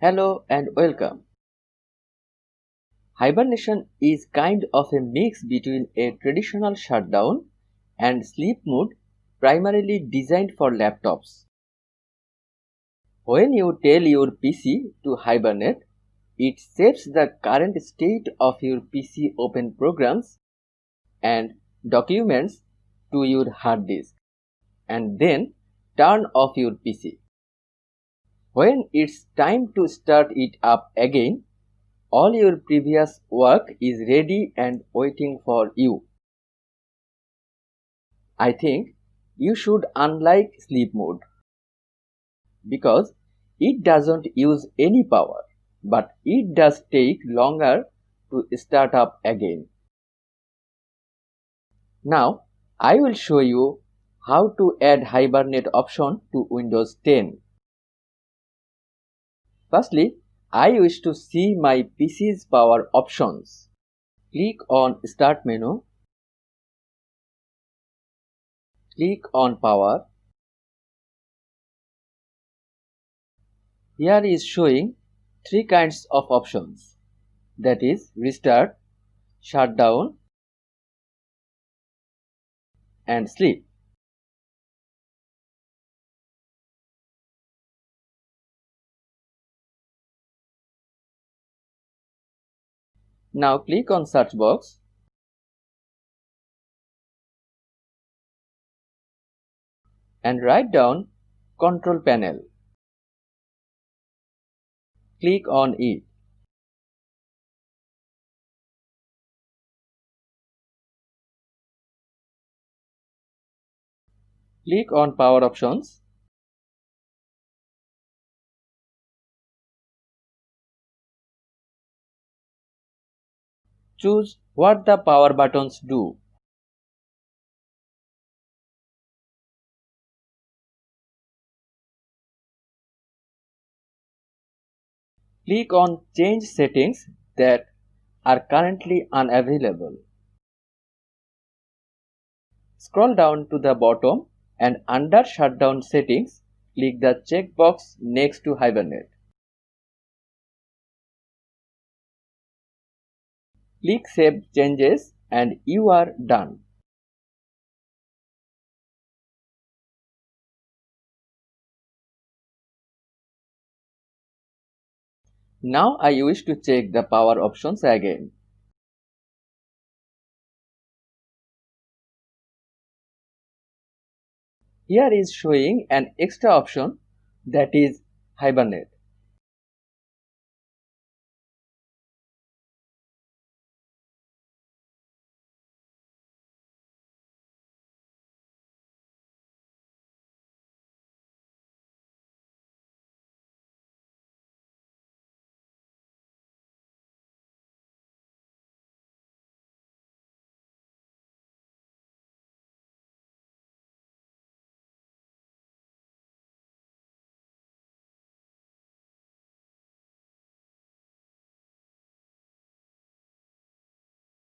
Hello and welcome. Hibernation is kind of a mix between a traditional shutdown and sleep mode primarily designed for laptops. When you tell your PC to hibernate, it saves the current state of your PC open programs and documents to your hard disk and then turn off your PC. When it's time to start it up again, all your previous work is ready and waiting for you. I think you should unlike sleep mode because it doesn't use any power, but it does take longer to start up again. Now I will show you how to add Hibernate option to Windows 10. Firstly, I wish to see my PC's power options. Click on Start menu. Click on Power. Here is showing three kinds of options, that is Restart, Shutdown and Sleep. Now click on Search box. And write down Control Panel. Click on it. Click on Power Options. Choose what the power buttons do. Click on Change settings that are currently unavailable. Scroll down to the bottom and under Shutdown settings, click the checkbox next to Hibernate. Click Save Changes and you are done. Now I wish to check the power options again. Here is showing an extra option, that is Hibernate.